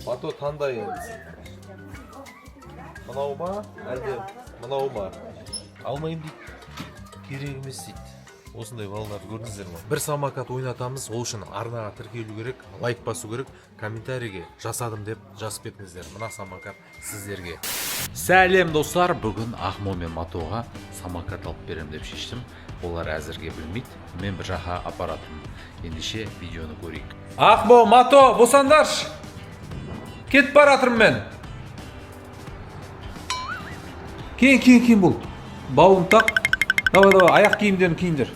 Мато таңдайыңыз. Мынау ма, әлде мынау ма? Алмайым дейді. Керек емес дейді. Осындай балаларды көрдіңіздер ме? Бір самокат ойнатамыз, ол үшін арнаға тіркелу керек, лайк басу керек, комментарийге жасадым деп жазып кетіңіздер. Мына самокат сіздерге. Сәлем достар, бүгін Ахмо мен Матоға самокат алып берем деп шештім. Олар әзірге білмейді, мен бір жаққа апаратым. Ендеше видеоны көрейік. Ахмо, Мато, босандаршы. Кетіп баратырмын мен. Кейін бұл. Бауын тақ. Давай, аяқ киімдерін киіндер.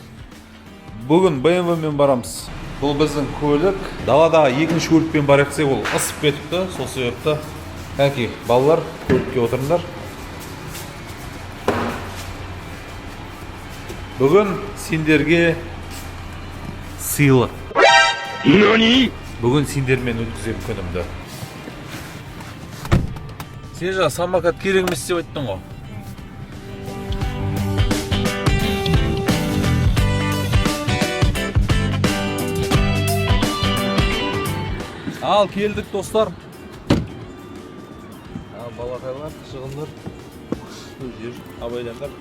Бүгін BMW мен барамыз. Бұл біздің көлік. Даладағы екінші көлікпен бар етсек, ол ысып кетіпті, сол себепті. Әке, балалар, көлікке отырыңдар. Бүгін сендерге сыйлық. Бүгін сендермен өткізем күнімді. Сен жаңа самокат керек емес деп айттың ғой. Ал келдік достар. Балақайлар, шығындар. Абайландар.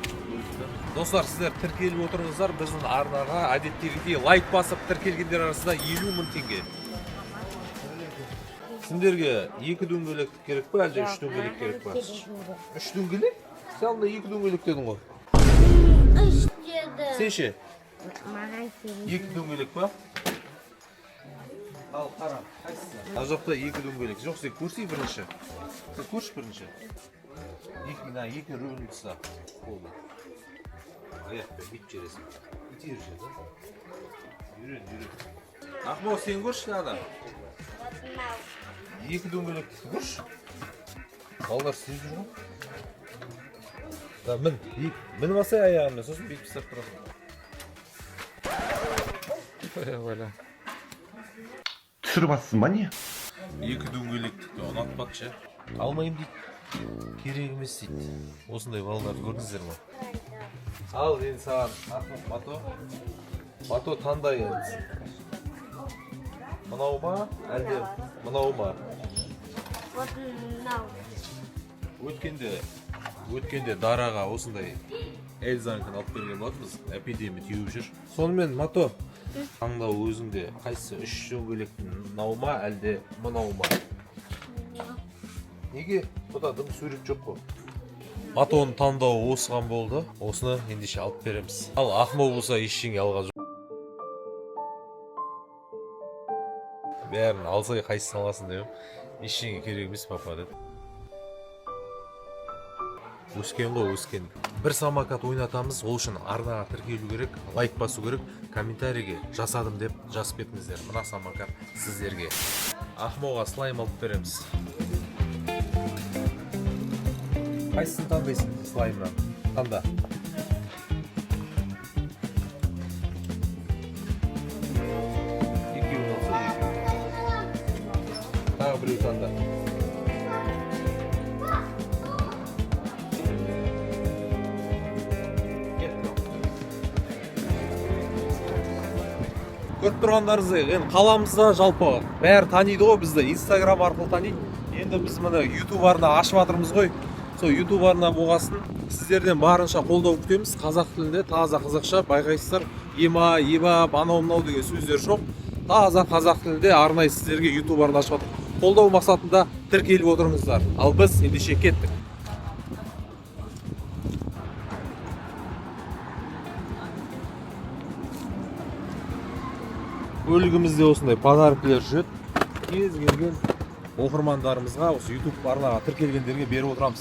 Достар, сіздер тіркеліп отырыңыздар. Біздің арнаға әдеттегідей лайк басып тіркелгендер арасында 50 мың теңге. Сендерге 2 дөңгелек керек па, әлде 3 дөңгелек керек па? 3 дөңгелек? Сен алдында 2 дөңгелек дедің ғой. 3 деді. Сен ше? Маған 2 дөңгелек па? Ал, қара, қайсысы? Ар жақта 2 дөңгелек. Жоқ, сен көрсей бірінші. Сен көрші бірінші. 2 рөлін тұса. Болды. Аяқпен бит жересің. Итер жер, да? Жүрен. Ахмо, сен көрші ада? 2 дөңгелек көрші. Балдар сіз жүр ғой? Да, мін басай аяғыммен, сосын бит пістап тұрасың. түсіріп ма не? 2 дөңгелектікті ұнатпақшы. Алмайым дейді. Керек емес дейді. Осындай балаларды көрдіңіздер ме? Ал, енді саған Мато. Мато таңдайыңыз. Мынау ма, әлде мынау ма? Өткенде Дараға осындай Эльзанкін алып берген болатынбыз. Эпидемия теуіп жүр. Сонымен Мато, таңдау өзіңде қайсысы 3 дөңгелектің мынау ма, әлде мынау ма? Неге? Бұда дым сурет жоқ қой. Матоның таңдауы осыған болды. Осыны ендеше алып береміз. Ал Ахмо болса ештеңе алған жоқ. Бәрін алсай қайсысын аласың деп. Ештеңе керек емес папа деді. Өскен ғой, өскен. Бір самокат ойнатамыз, ол үшін арнаға тіркелу керек, лайк басу керек, комментарийге жасадым деп жазып кетіңіздер. Мына самокат сіздерге. Ахмоға слайм алып береміз. Қайсысын таңдайсың слаймнан? Таңда. Екеуін алса екеуін. Тағы біреу таңда. Көріп тұрғандарыңыздай, енді қаламызда жалпы бәрі таниды ғой бізді, Instagram арқылы таниды. Енді біз мына YouTube арна ашып жатырмыз ғой. Сол YouTube арна болғасын, сіздерден барынша қолдау күтеміз. Қазақ тілінде таза қазақша байқайсыздар. Ема, ебап, анау-мынау деген сөздер жоқ. Таза қазақ тілінде арнайы сіздерге YouTube арна ашып жатыр. Қолдау мақсатында тіркеліп отырыңыздар. Ал біз ендеше кеттік. Бөлігімізде осындай подаркілер жүреді. Кез келген оқырмандарымызға осы YouTube арнаға тіркелгендерге беріп отырамыз.